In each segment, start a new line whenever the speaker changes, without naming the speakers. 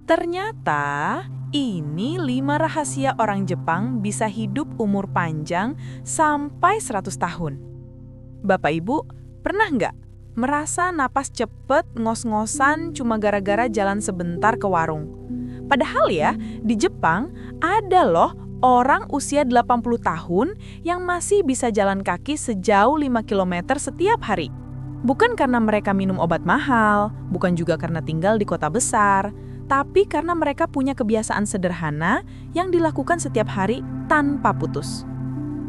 Ternyata ini 5 rahasia orang Jepang bisa hidup umur panjang sampai 100 tahun. Bapak Ibu, pernah nggak merasa napas cepet ngos-ngosan cuma gara-gara jalan sebentar ke warung? Padahal ya, di Jepang ada loh orang usia 80 tahun yang masih bisa jalan kaki sejauh 5 kilometer setiap hari. Bukan karena mereka minum obat mahal, bukan juga karena tinggal di kota besar, tapi karena mereka punya kebiasaan sederhana yang dilakukan setiap hari tanpa putus.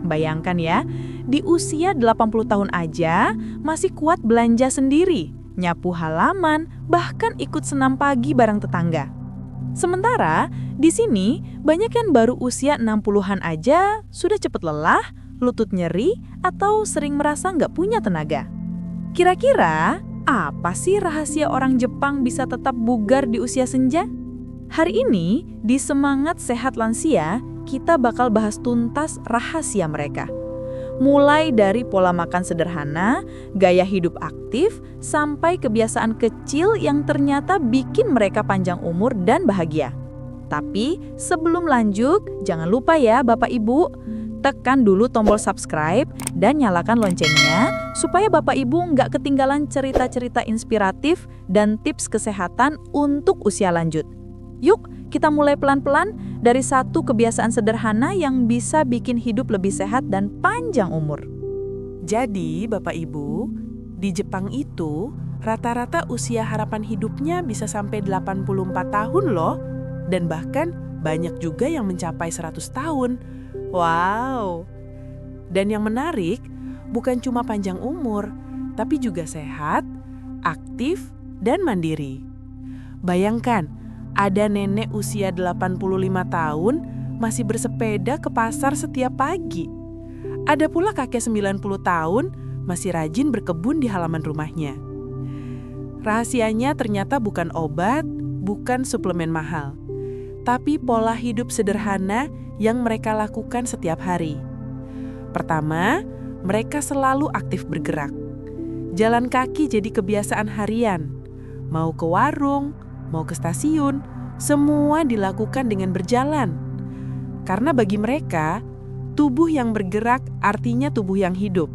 Bayangkan ya, di usia 80 tahun aja masih kuat belanja sendiri, nyapu halaman, bahkan ikut senam pagi bareng tetangga. Sementara di sini banyak yang baru usia 60-an aja sudah cepat lelah, lutut nyeri, atau sering merasa nggak punya tenaga. Kira-kira apa sih rahasia orang Jepang bisa tetap bugar di usia senja? Hari ini, di Semangat Sehat Lansia, kita bakal bahas tuntas rahasia mereka. Mulai dari pola makan sederhana, gaya hidup aktif, sampai kebiasaan kecil yang ternyata bikin mereka panjang umur dan bahagia. Tapi sebelum lanjut, jangan lupa ya Bapak Ibu, tekan dulu tombol subscribe dan nyalakan loncengnya supaya Bapak Ibu nggak ketinggalan cerita-cerita inspiratif dan tips kesehatan untuk usia lanjut. Yuk, kita mulai pelan-pelan dari satu kebiasaan sederhana yang bisa bikin hidup lebih sehat dan panjang umur.
Jadi, Bapak Ibu, di Jepang itu rata-rata usia harapan hidupnya bisa sampai 84 tahun loh. Dan bahkan banyak juga yang mencapai 100 tahun. Wow! Dan yang menarik, bukan cuma panjang umur, tapi juga sehat, aktif, dan mandiri. Bayangkan, ada nenek usia 85 tahun masih bersepeda ke pasar setiap pagi. Ada pula kakek 90 tahun masih rajin berkebun di halaman rumahnya. Rahasianya ternyata bukan obat, bukan suplemen mahal, tapi pola hidup sederhana yang mereka lakukan setiap hari. Pertama, mereka selalu aktif bergerak. Jalan kaki jadi kebiasaan harian. Mau ke warung, mau ke stasiun, semua dilakukan dengan berjalan. Karena bagi mereka, tubuh yang bergerak artinya tubuh yang hidup.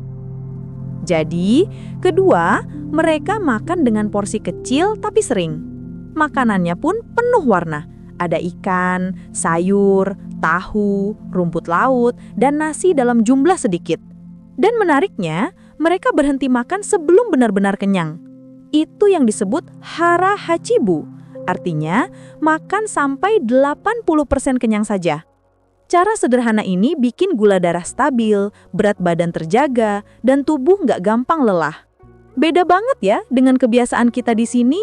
Jadi, kedua, mereka makan dengan porsi kecil tapi sering. Makanannya pun penuh warna. Ada ikan, sayur, tahu, rumput laut, dan nasi dalam jumlah sedikit. Dan menariknya, mereka berhenti makan sebelum benar-benar kenyang. Itu yang disebut hara hachibu, artinya makan sampai 80% kenyang saja. Cara sederhana ini bikin gula darah stabil, berat badan terjaga, dan tubuh nggak gampang lelah. Beda banget ya dengan kebiasaan kita di sini.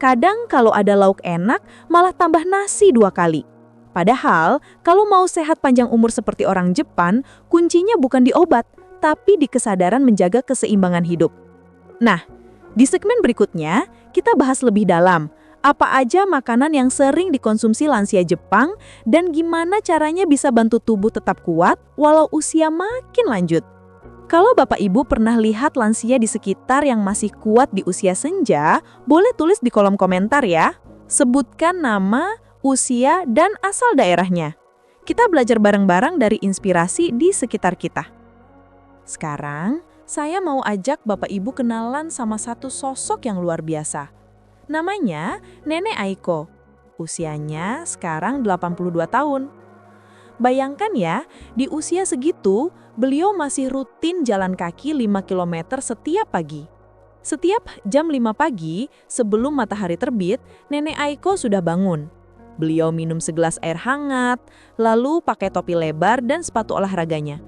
Kadang kalau ada lauk enak, malah tambah nasi 2 kali. Padahal, kalau mau sehat panjang umur seperti orang Jepang, kuncinya bukan di obat, tapi di kesadaran menjaga keseimbangan hidup. Nah, di segmen berikutnya, kita bahas lebih dalam, apa aja makanan yang sering dikonsumsi lansia Jepang dan gimana caranya bisa bantu tubuh tetap kuat walau usia makin lanjut. Kalau Bapak Ibu pernah lihat lansia di sekitar yang masih kuat di usia senja, boleh tulis di kolom komentar ya. Sebutkan nama, usia, dan asal daerahnya. Kita belajar bareng-bareng dari inspirasi di sekitar kita. Sekarang, saya mau ajak Bapak Ibu kenalan sama satu sosok yang luar biasa. Namanya Nenek Aiko. Usianya sekarang 82 tahun. Bayangkan ya, di usia segitu, beliau masih rutin jalan kaki 5 km setiap pagi. Setiap jam 5 pagi, sebelum matahari terbit, Nenek Aiko sudah bangun. Beliau minum segelas air hangat, lalu pakai topi lebar dan sepatu olahraganya.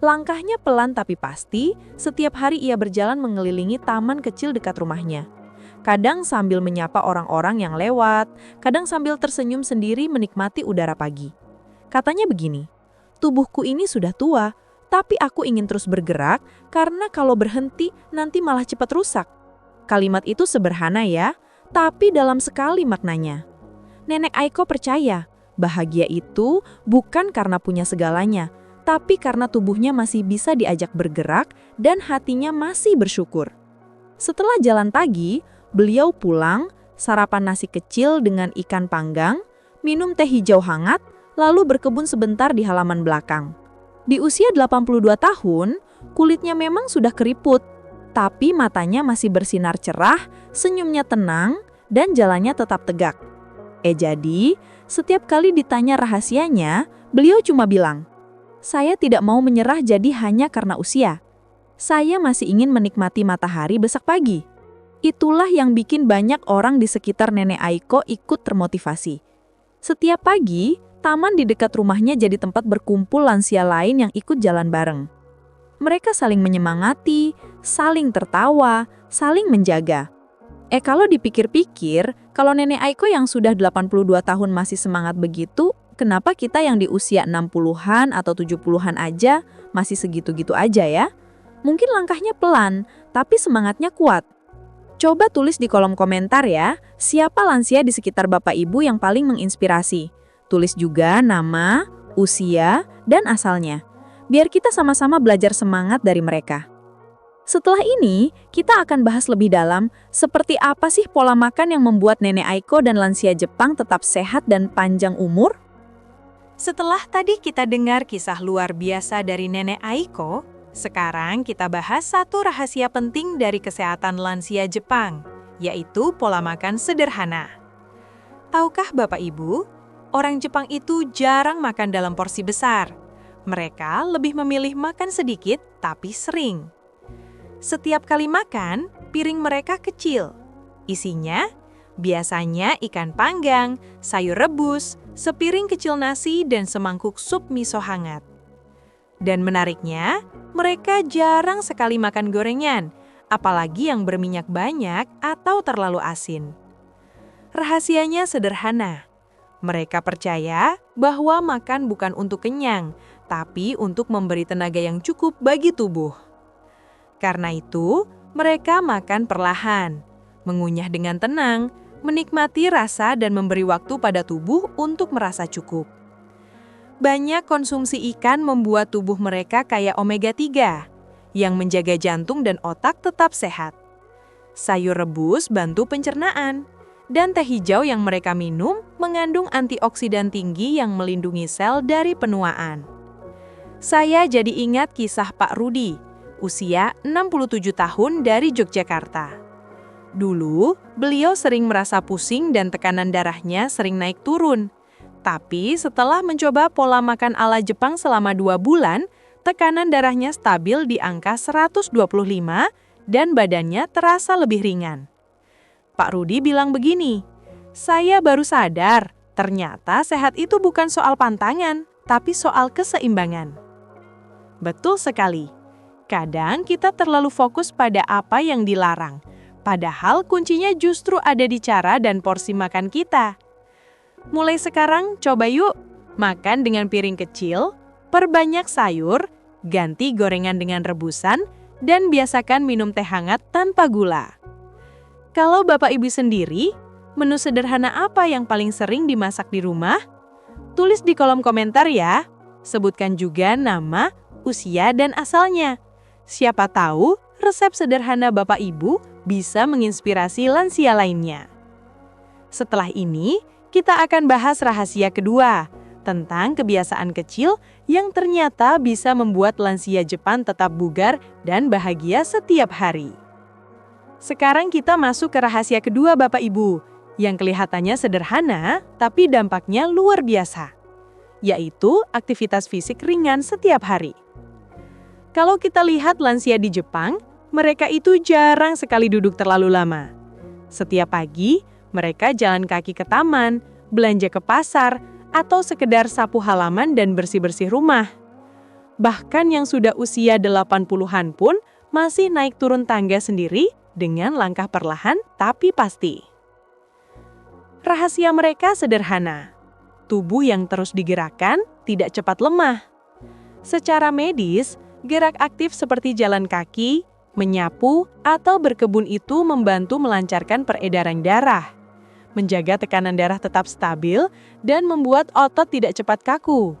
Langkahnya pelan tapi pasti, setiap hari ia berjalan mengelilingi taman kecil dekat rumahnya. Kadang sambil menyapa orang-orang yang lewat, kadang sambil tersenyum sendiri menikmati udara pagi. Katanya begini, tubuhku ini sudah tua, tapi aku ingin terus bergerak karena kalau berhenti nanti malah cepat rusak. Kalimat itu sederhana ya, tapi dalam sekali maknanya. Nenek Aiko percaya, bahagia itu bukan karena punya segalanya, tapi karena tubuhnya masih bisa diajak bergerak dan hatinya masih bersyukur. Setelah jalan pagi, beliau pulang, sarapan nasi kecil dengan ikan panggang, minum teh hijau hangat, lalu berkebun sebentar di halaman belakang. Di usia 82 tahun, kulitnya memang sudah keriput, tapi matanya masih bersinar cerah, senyumnya tenang, dan jalannya tetap tegak. Jadi, setiap kali ditanya rahasianya, beliau cuma bilang, "Saya tidak mau menyerah jadi hanya karena usia. Saya masih ingin menikmati matahari besok pagi." Itulah yang bikin banyak orang di sekitar Nenek Aiko ikut termotivasi. Setiap pagi, taman di dekat rumahnya jadi tempat berkumpul lansia lain yang ikut jalan bareng. Mereka saling menyemangati, saling tertawa, saling menjaga. Kalau dipikir-pikir, kalau Nenek Aiko yang sudah 82 tahun masih semangat begitu, kenapa kita yang di usia 60-an atau 70-an aja masih segitu-gitu aja ya? Mungkin langkahnya pelan, tapi semangatnya kuat. Coba tulis di kolom komentar ya, siapa lansia di sekitar Bapak Ibu yang paling menginspirasi. Tulis juga nama, usia, dan asalnya. Biar kita sama-sama belajar semangat dari mereka. Setelah ini, kita akan bahas lebih dalam seperti apa sih pola makan yang membuat Nenek Aiko dan lansia Jepang tetap sehat dan panjang umur?
Setelah tadi kita dengar kisah luar biasa dari Nenek Aiko, sekarang kita bahas satu rahasia penting dari kesehatan lansia Jepang, yaitu pola makan sederhana. Tahukah Bapak Ibu, orang Jepang itu jarang makan dalam porsi besar. Mereka lebih memilih makan sedikit tapi sering. Setiap kali makan, piring mereka kecil. Isinya biasanya ikan panggang, sayur rebus, sepiring kecil nasi, dan semangkuk sup miso hangat. Dan menariknya, mereka jarang sekali makan gorengan, apalagi yang berminyak banyak atau terlalu asin. Rahasianya sederhana. Mereka percaya bahwa makan bukan untuk kenyang, tapi untuk memberi tenaga yang cukup bagi tubuh. Karena itu, mereka makan perlahan, mengunyah dengan tenang, menikmati rasa dan memberi waktu pada tubuh untuk merasa cukup. Banyak konsumsi ikan membuat tubuh mereka kaya omega 3, yang menjaga jantung dan otak tetap sehat. Sayur rebus bantu pencernaan, dan teh hijau yang mereka minum mengandung antioksidan tinggi yang melindungi sel dari penuaan. Saya jadi ingat kisah Pak Rudi, usia 67 tahun dari Yogyakarta. Dulu, beliau sering merasa pusing dan tekanan darahnya sering naik turun. Tapi setelah mencoba pola makan ala Jepang selama 2 bulan, tekanan darahnya stabil di angka 125 dan badannya terasa lebih ringan. Pak Rudi bilang begini, "Saya baru sadar, ternyata sehat itu bukan soal pantangan, tapi soal keseimbangan." Betul sekali. Kadang kita terlalu fokus pada apa yang dilarang, padahal kuncinya justru ada di cara dan porsi makan kita. Mulai sekarang, coba yuk makan dengan piring kecil, perbanyak sayur, ganti gorengan dengan rebusan, dan biasakan minum teh hangat tanpa gula. Kalau Bapak Ibu sendiri, menu sederhana apa yang paling sering dimasak di rumah? Tulis di kolom komentar ya. Sebutkan juga nama, usia, dan asalnya. Siapa tahu resep sederhana Bapak Ibu bisa menginspirasi lansia lainnya. Setelah ini, kita akan bahas rahasia kedua, tentang kebiasaan kecil yang ternyata bisa membuat lansia Jepang tetap bugar dan bahagia setiap hari. Sekarang kita masuk ke rahasia kedua Bapak Ibu, yang kelihatannya sederhana tapi dampaknya luar biasa, yaitu aktivitas fisik ringan setiap hari. Kalau kita lihat lansia di Jepang, mereka itu jarang sekali duduk terlalu lama. Setiap pagi, mereka jalan kaki ke taman, belanja ke pasar, atau sekedar sapu halaman dan bersih-bersih rumah. Bahkan yang sudah usia 80-an pun masih naik turun tangga sendiri dengan langkah perlahan tapi pasti. Rahasia mereka sederhana. Tubuh yang terus digerakkan tidak cepat lemah. Secara medis, gerak aktif seperti jalan kaki, menyapu, atau berkebun itu membantu melancarkan peredaran darah, menjaga tekanan darah tetap stabil, dan membuat otot tidak cepat kaku.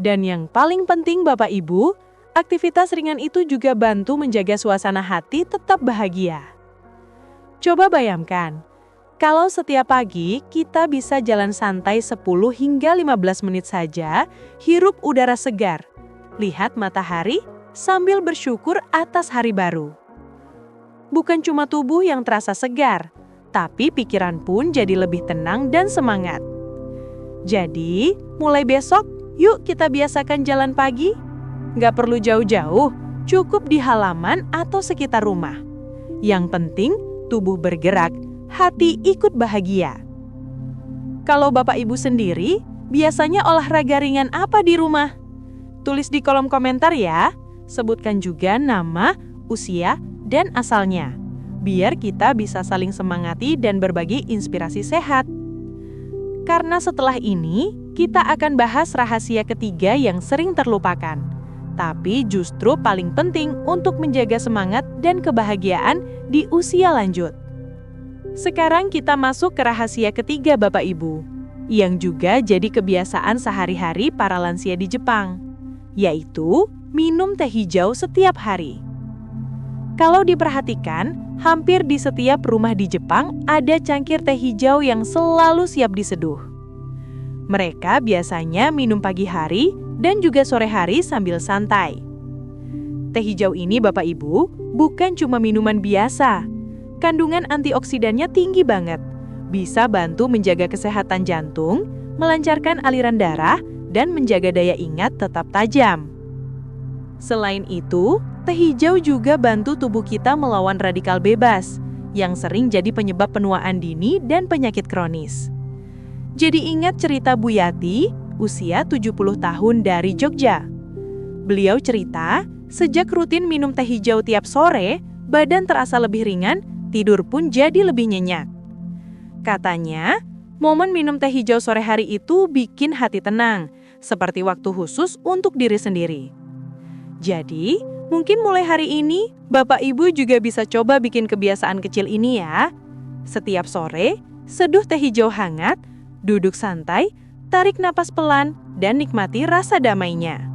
Dan yang paling penting Bapak Ibu, aktivitas ringan itu juga bantu menjaga suasana hati tetap bahagia. Coba bayangkan,
Kalau setiap pagi kita bisa jalan santai 10 hingga 15 menit saja, hirup udara segar, lihat matahari sambil bersyukur atas hari baru. Bukan cuma tubuh yang terasa segar, tapi pikiran pun jadi lebih tenang dan semangat. Jadi, mulai besok, yuk kita biasakan jalan pagi. Nggak perlu jauh-jauh, cukup di halaman atau sekitar rumah. Yang penting, tubuh bergerak, hati ikut bahagia. Kalau Bapak Ibu sendiri, biasanya olahraga ringan apa di rumah? Tulis di kolom komentar ya. Sebutkan juga nama, usia, dan asalnya. Biar kita bisa saling semangati dan berbagi inspirasi sehat. Karena setelah ini, kita akan bahas rahasia ketiga yang sering terlupakan. Tapi justru paling penting untuk menjaga semangat dan kebahagiaan di usia lanjut. Sekarang kita masuk ke rahasia ketiga Bapak Ibu, yang juga jadi kebiasaan sehari-hari para lansia di Jepang, yaitu minum teh hijau setiap hari. Kalau diperhatikan, hampir di setiap rumah di Jepang ada cangkir teh hijau yang selalu siap diseduh. Mereka biasanya minum pagi hari dan juga sore hari sambil santai. Teh hijau ini Bapak Ibu bukan cuma minuman biasa. Kandungan antioksidannya tinggi banget. Bisa bantu menjaga kesehatan jantung, melancarkan aliran darah, dan menjaga daya ingat tetap tajam. Selain itu, teh hijau juga bantu tubuh kita melawan radikal bebas, yang sering jadi penyebab penuaan dini dan penyakit kronis. Jadi ingat cerita Bu Yati, usia 70 tahun dari Jogja. Beliau cerita, sejak rutin minum teh hijau tiap sore, badan terasa lebih ringan, tidur pun jadi lebih nyenyak. Katanya, momen minum teh hijau sore hari itu bikin hati tenang, seperti waktu khusus untuk diri sendiri. Jadi, mungkin mulai hari ini, Bapak Ibu juga bisa coba bikin kebiasaan kecil ini ya. Setiap sore, seduh teh hijau hangat, duduk santai, tarik napas pelan, dan nikmati rasa damainya.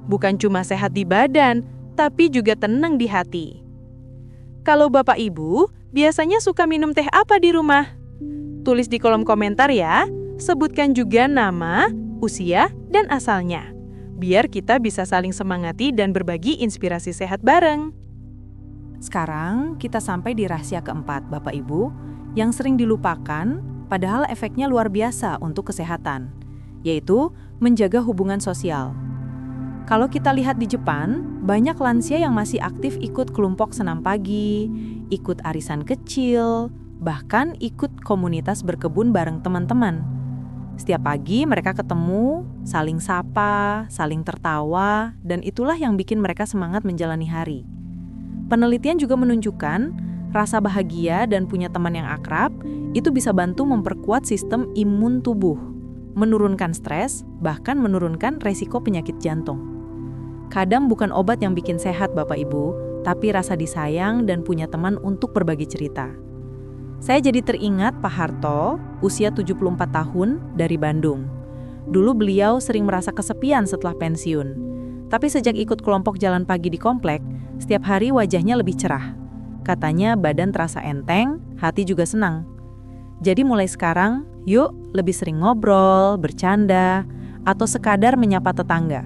Bukan cuma sehat di badan, tapi juga tenang di hati. Kalau Bapak Ibu, biasanya suka minum teh apa di rumah? Tulis di kolom komentar ya, sebutkan juga nama, usia, dan asalnya. Biar kita bisa saling semangati dan berbagi inspirasi sehat bareng.
Sekarang kita sampai di rahasia keempat, Bapak Ibu, yang sering dilupakan, padahal efeknya luar biasa untuk kesehatan, yaitu menjaga hubungan sosial. Kalau kita lihat di Jepang, banyak lansia yang masih aktif ikut kelompok senam pagi, ikut arisan kecil, bahkan ikut komunitas berkebun bareng teman-teman. Setiap pagi mereka ketemu, saling sapa, saling tertawa, dan itulah yang bikin mereka semangat menjalani hari. Penelitian juga menunjukkan, rasa bahagia dan punya teman yang akrab itu bisa bantu memperkuat sistem imun tubuh, menurunkan stres, bahkan menurunkan resiko penyakit jantung. Kadang bukan obat yang bikin sehat Bapak Ibu, tapi rasa disayang dan punya teman untuk berbagi cerita. Saya jadi teringat Pak Harto, usia 74 tahun, dari Bandung. Dulu beliau sering merasa kesepian setelah pensiun. Tapi sejak ikut kelompok jalan pagi di komplek, setiap hari wajahnya lebih cerah. Katanya badan terasa enteng, hati juga senang. Jadi mulai sekarang, yuk lebih sering ngobrol, bercanda, atau sekadar menyapa tetangga.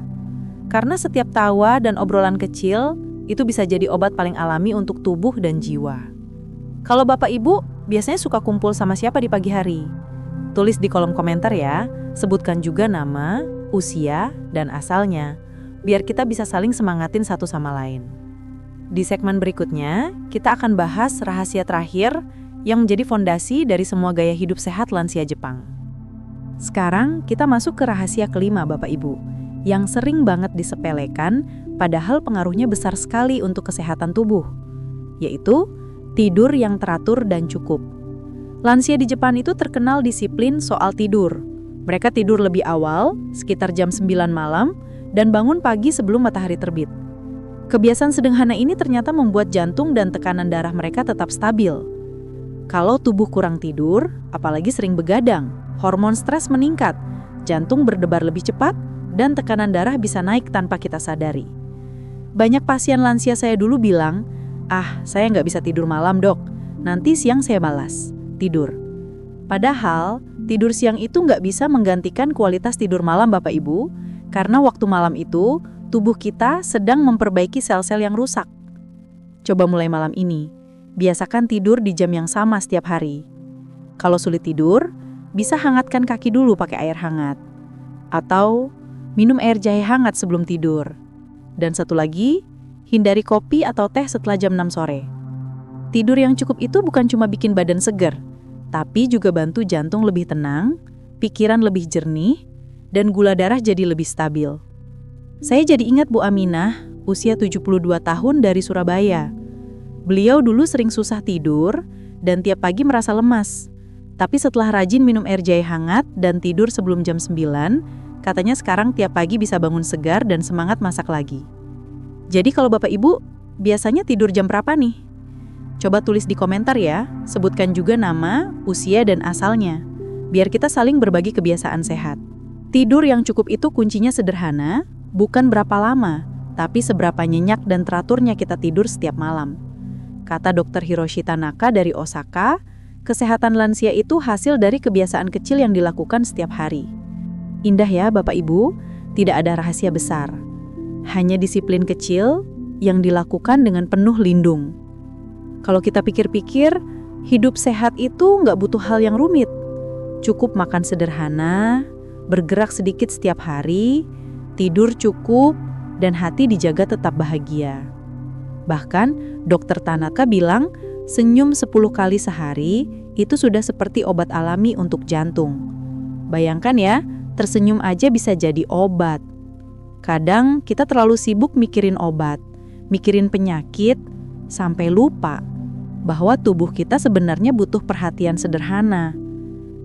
Karena setiap tawa dan obrolan kecil, itu bisa jadi obat paling alami untuk tubuh dan jiwa. Kalau Bapak Ibu biasanya suka kumpul sama siapa di pagi hari? Tulis di kolom komentar ya, sebutkan juga nama, usia, dan asalnya, biar kita bisa saling semangatin satu sama lain. Di segmen berikutnya, kita akan bahas rahasia terakhir yang menjadi fondasi dari semua gaya hidup sehat lansia Jepang. Sekarang kita masuk ke rahasia kelima Bapak Ibu, yang sering banget disepelekan, padahal pengaruhnya besar sekali untuk kesehatan tubuh, yaitu tidur yang teratur dan cukup. Lansia di Jepang itu terkenal disiplin soal tidur. Mereka tidur lebih awal, sekitar jam 9 malam, dan bangun pagi sebelum matahari terbit. Kebiasaan sederhana ini ternyata membuat jantung dan tekanan darah mereka tetap stabil. Kalau tubuh kurang tidur, apalagi sering begadang, hormon stres meningkat, jantung berdebar lebih cepat, dan tekanan darah bisa naik tanpa kita sadari. Banyak pasien lansia saya dulu bilang, saya nggak bisa tidur malam dok, nanti siang saya malas. tidur. Padahal, tidur siang itu nggak bisa menggantikan kualitas tidur malam Bapak Ibu, karena waktu malam itu, tubuh kita sedang memperbaiki sel-sel yang rusak. Coba mulai malam ini, biasakan tidur di jam yang sama setiap hari. Kalau sulit tidur, bisa hangatkan kaki dulu pakai air hangat. Atau minum air jahe hangat sebelum tidur. Dan satu lagi, hindari kopi atau teh setelah jam 6 sore. Tidur yang cukup itu bukan cuma bikin badan segar, tapi juga bantu jantung lebih tenang, pikiran lebih jernih, dan gula darah jadi lebih stabil. Saya jadi ingat Bu Aminah, usia 72 tahun dari Surabaya. Beliau dulu sering susah tidur dan tiap pagi merasa lemas. Tapi setelah rajin minum air jahe hangat dan tidur sebelum jam 9, katanya sekarang tiap pagi bisa bangun segar dan semangat masak lagi. Jadi kalau Bapak Ibu, biasanya tidur jam berapa nih? Coba tulis di komentar ya, sebutkan juga nama, usia, dan asalnya. Biar kita saling berbagi kebiasaan sehat. Tidur yang cukup itu kuncinya sederhana, bukan berapa lama, tapi seberapa nyenyak dan teraturnya kita tidur setiap malam. Kata Dr. Hiroshi Tanaka dari Osaka, kesehatan lansia itu hasil dari kebiasaan kecil yang dilakukan setiap hari. Indah ya Bapak Ibu, tidak ada rahasia besar. Hanya disiplin kecil yang dilakukan dengan penuh lindung. Kalau kita pikir-pikir, hidup sehat itu nggak butuh hal yang rumit. Cukup makan sederhana, bergerak sedikit setiap hari, tidur cukup, dan hati dijaga tetap bahagia. Bahkan, Dr. Tanaka bilang, senyum 10 kali sehari itu sudah seperti obat alami untuk jantung. Bayangkan ya, tersenyum aja bisa jadi obat. Kadang kita terlalu sibuk mikirin obat, mikirin penyakit, sampai lupa bahwa tubuh kita sebenarnya butuh perhatian sederhana.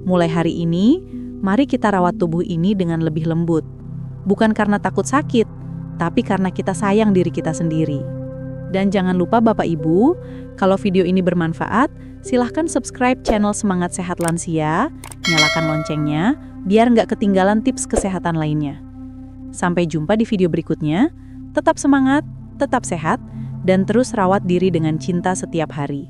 Mulai hari ini, mari kita rawat tubuh ini dengan lebih lembut. Bukan karena takut sakit, tapi karena kita sayang diri kita sendiri. Dan jangan lupa Bapak Ibu, kalau video ini bermanfaat, silahkan subscribe channel Semangat Sehat Lansia, nyalakan loncengnya, biar nggak ketinggalan tips kesehatan lainnya. Sampai jumpa di video berikutnya, tetap semangat, tetap sehat, dan terus rawat diri dengan cinta setiap hari.